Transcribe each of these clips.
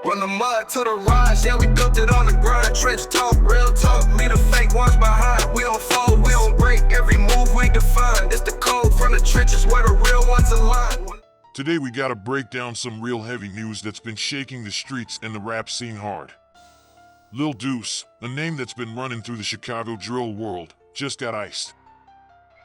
From the mud to the rise, yeah, we built it on the grind. Trench talk, real talk, leave the fake ones behind. We don't fold, we don't break, every move we define. It's the code from the trenches where the real ones align. Today we gotta break down some real heavy news that's been shaking the streets and the rap scene hard. Lil Deuce, a name that's been running through the Chicago drill world, just got iced.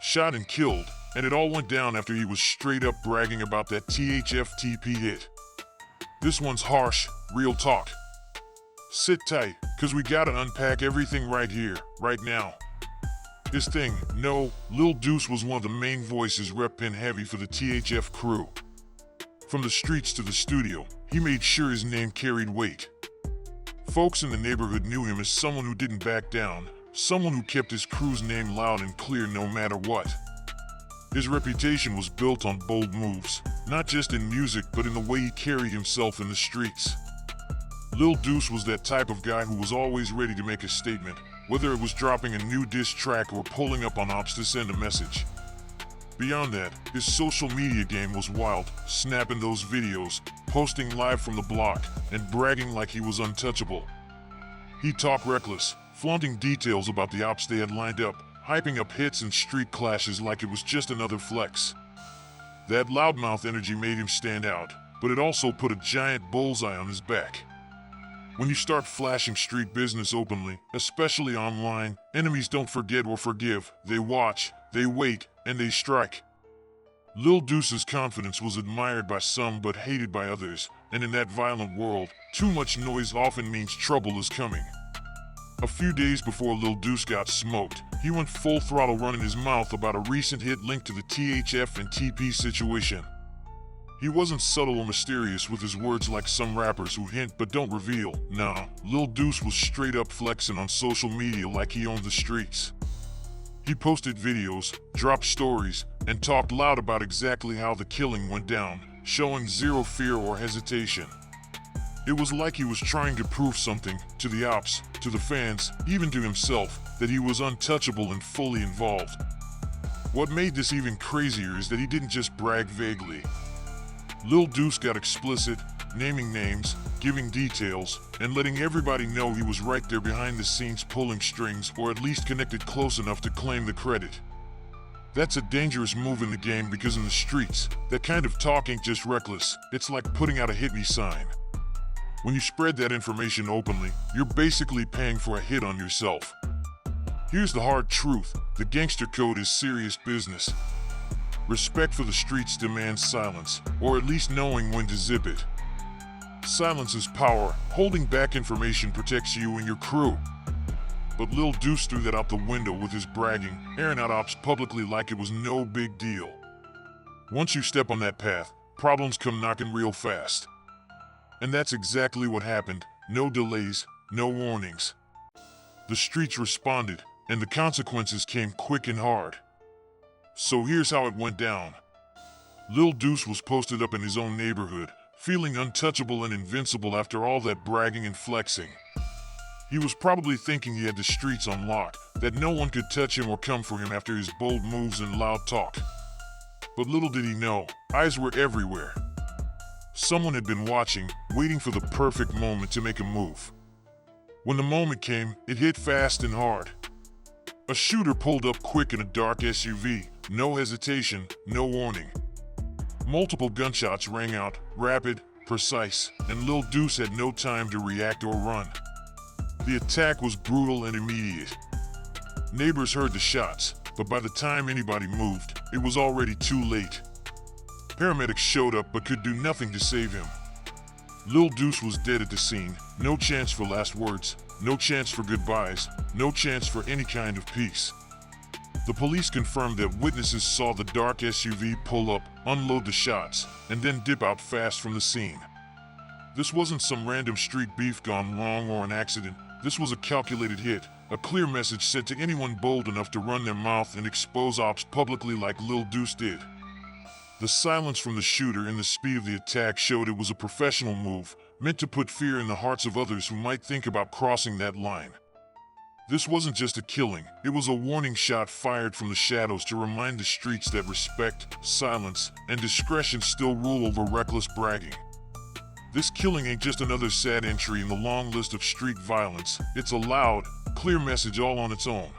Shot and killed, and it all went down after he was straight up bragging about that THF TP hit. This one's harsh, real talk. Sit tight, cause we gotta unpack everything right here, right now. His thing, no, Lil Deuce was one of the main voices repping heavy for the THF crew. From the streets to the studio, he made sure his name carried weight. Folks in the neighborhood knew him as someone who didn't back down, someone who kept his crew's name loud and clear no matter what. His reputation was built on bold moves, not just in music but in the way he carried himself in the streets. Lil Deuce was that type of guy who was always ready to make a statement, whether it was dropping a new diss track or pulling up on ops to send a message. Beyond that, his social media game was wild, snapping those videos, posting live from the block, and bragging like he was untouchable. He talked reckless, flaunting details about the ops they had lined up, hyping up hits and street clashes like it was just another flex. That loudmouth energy made him stand out, but it also put a giant bullseye on his back. When you start flashing street business openly, especially online, enemies don't forget or forgive, they watch, they wait, and they strike. Lil Deuce's confidence was admired by some but hated by others, and in that violent world, too much noise often means trouble is coming. A few days before Lil Deuce got smoked, he went full throttle running his mouth about a recent hit linked to the THF and TP situation. He wasn't subtle or mysterious with his words like some rappers who hint but don't reveal. Nah, Lil Deuce was straight up flexing on social media like he owned the streets. He posted videos, dropped stories, and talked loud about exactly how the killing went down, showing zero fear or hesitation. It was like he was trying to prove something to the ops, to the fans, even to himself, that he was untouchable and fully involved. What made this even crazier is that he didn't just brag vaguely. Lil Deuce got explicit, naming names, giving details, and letting everybody know he was right there behind the scenes pulling strings or at least connected close enough to claim the credit. That's a dangerous move in the game because in the streets, that kind of talk ain't just reckless, it's like putting out a hit me sign. When you spread that information openly, you're basically paying for a hit on yourself. Here's the hard truth, the gangster code is serious business. Respect for the streets demands silence, or at least knowing when to zip it. Silence is power, holding back information protects you and your crew. But Lil Deuce threw that out the window with his bragging, airing out ops publicly like it was no big deal. Once you step on that path, problems come knocking real fast. And that's exactly what happened, no delays, no warnings. The streets responded, and the consequences came quick and hard. So here's how it went down. Lil Deuce was posted up in his own neighborhood, feeling untouchable and invincible after all that bragging and flexing. He was probably thinking he had the streets on lock, that no one could touch him or come for him after his bold moves and loud talk. But little did he know, eyes were everywhere. Someone had been watching, waiting for the perfect moment to make a move. When the moment came, it hit fast and hard. A shooter pulled up quick in a dark SUV, no hesitation, no warning. Multiple gunshots rang out, rapid, precise, and Lil Deuce had no time to react or run. The attack was brutal and immediate. Neighbors heard the shots, but by the time anybody moved, it was already too late. Paramedics showed up but could do nothing to save him. Lil Deuce was dead at the scene, no chance for last words, no chance for goodbyes, no chance for any kind of peace. The police confirmed that witnesses saw the dark SUV pull up, unload the shots, and then dip out fast from the scene. This wasn't some random street beef gone wrong or an accident, this was a calculated hit, a clear message sent to anyone bold enough to run their mouth and expose ops publicly like Lil Deuce did. The silence from the shooter and the speed of the attack showed it was a professional move, meant to put fear in the hearts of others who might think about crossing that line. This wasn't just a killing, it was a warning shot fired from the shadows to remind the streets that respect, silence, and discretion still rule over reckless bragging. This killing ain't just another sad entry in the long list of street violence, it's a loud, clear message all on its own.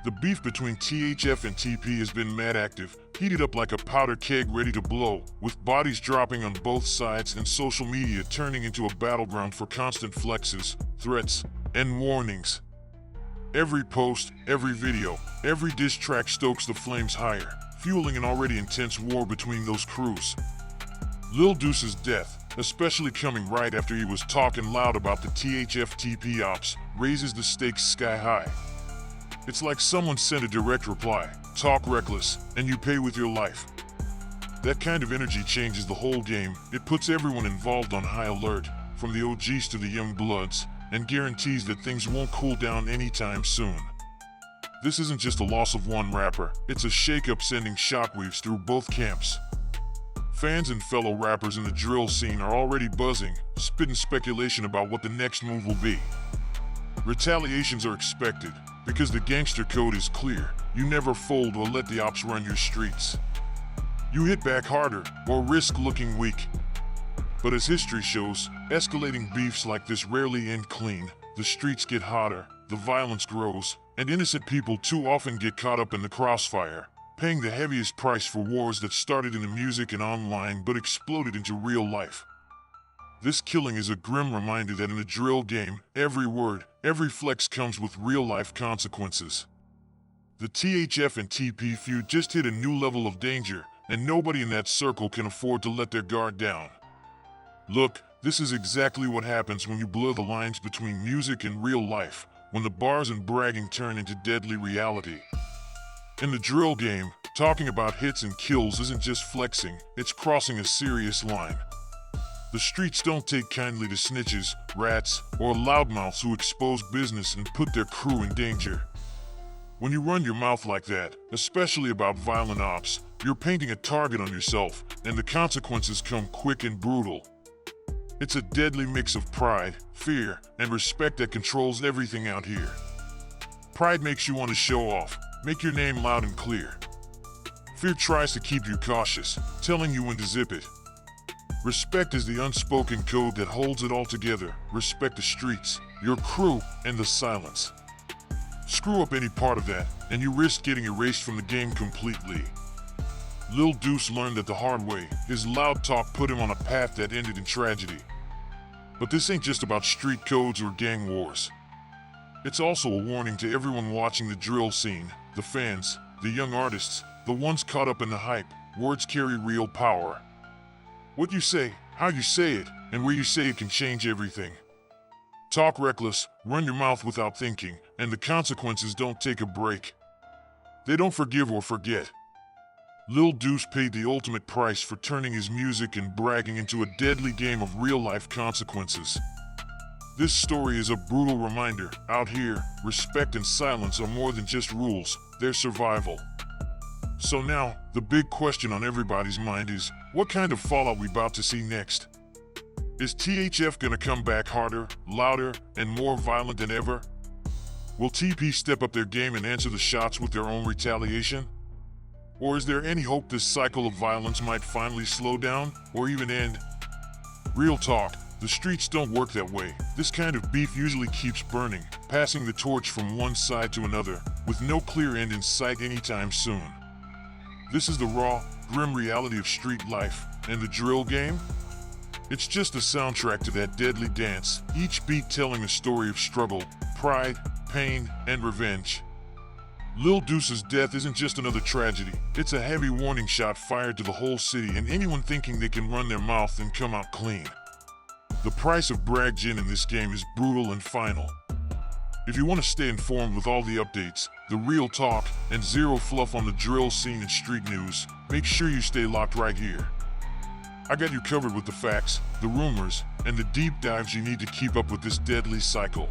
The beef between THF and TP has been mad active, heated up like a powder keg ready to blow, with bodies dropping on both sides and social media turning into a battleground for constant flexes, threats, and warnings. Every post, every video, every diss track stokes the flames higher, fueling an already intense war between those crews. Lil Deuce's death, especially coming right after he was talking loud about the THF TP ops, raises the stakes sky high. It's like someone sent a direct reply, talk reckless, and you pay with your life. That kind of energy changes the whole game. It puts everyone involved on high alert, from the OGs to the young bloods, and guarantees that things won't cool down anytime soon. This isn't just a loss of one rapper, it's a shakeup sending shockwaves through both camps. Fans and fellow rappers in the drill scene are already buzzing, spitting speculation about what the next move will be. Retaliations are expected, because the gangster code is clear. You never fold or let the ops run your streets. You hit back harder or risk looking weak. But as history shows, escalating beefs like this rarely end clean. The streets get hotter, the violence grows, and innocent people too often get caught up in the crossfire, paying the heaviest price for wars that started in the music and online but exploded into real life. This killing is a grim reminder that in the drill game, every word, every flex comes with real-life consequences. The THF and TP feud just hit a new level of danger, and nobody in that circle can afford to let their guard down. Look, this is exactly what happens when you blur the lines between music and real life, when the bars and bragging turn into deadly reality. In the drill game, talking about hits and kills isn't just flexing, it's crossing a serious line. The streets don't take kindly to snitches, rats, or loudmouths who expose business and put their crew in danger. When you run your mouth like that, especially about violent ops, you're painting a target on yourself, and the consequences come quick and brutal. It's a deadly mix of pride, fear, and respect that controls everything out here. Pride makes you want to show off, make your name loud and clear. Fear tries to keep you cautious, telling you when to zip it. Respect is the unspoken code that holds it all together. Respect the streets, your crew, and the silence. Screw up any part of that, and you risk getting erased from the game completely. Lil Deuce learned that the hard way. His loud talk put him on a path that ended in tragedy. But this ain't just about street codes or gang wars. It's also a warning to everyone watching the drill scene, the fans, the young artists, the ones caught up in the hype. Words carry real power. What you say, how you say it, and where you say it can change everything. Talk reckless, run your mouth without thinking, and the consequences don't take a break. They don't forgive or forget. Lil Deuce paid the ultimate price for turning his music and bragging into a deadly game of real-life consequences. This story is a brutal reminder. Out here, respect and silence are more than just rules, they're survival. So now, the big question on everybody's mind is, what kind of fallout we about to see next? Is THF gonna come back harder, louder, and more violent than ever? Will TP step up their game and answer the shots with their own retaliation? Or is there any hope this cycle of violence might finally slow down, or even end? Real talk, the streets don't work that way. This kind of beef usually keeps burning, passing the torch from one side to another, with no clear end in sight anytime soon. This is the raw, grim reality of street life, and the drill game? It's just a soundtrack to that deadly dance, each beat telling a story of struggle, pride, pain, and revenge. Lil Deuce's death isn't just another tragedy, it's a heavy warning shot fired to the whole city and anyone thinking they can run their mouth and come out clean. The price of brag gin in this game is brutal and final. If you want to stay informed with all the updates, the real talk, and zero fluff on the drill scene and street news, make sure you stay locked right here. I got you covered with the facts, the rumors, and the deep dives you need to keep up with this deadly cycle.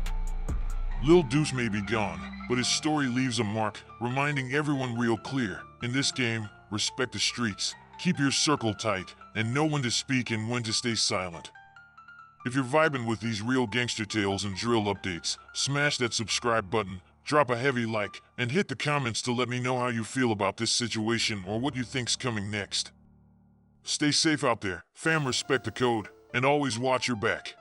Lil Deuce may be gone, but his story leaves a mark, reminding everyone real clear, in this game, respect the streets, keep your circle tight, and know when to speak and when to stay silent. If you're vibing with these real gangster tales and drill updates, smash that subscribe button, drop a heavy like, and hit the comments to let me know how you feel about this situation or what you think's coming next. Stay safe out there, fam, respect the code. And always watch your back.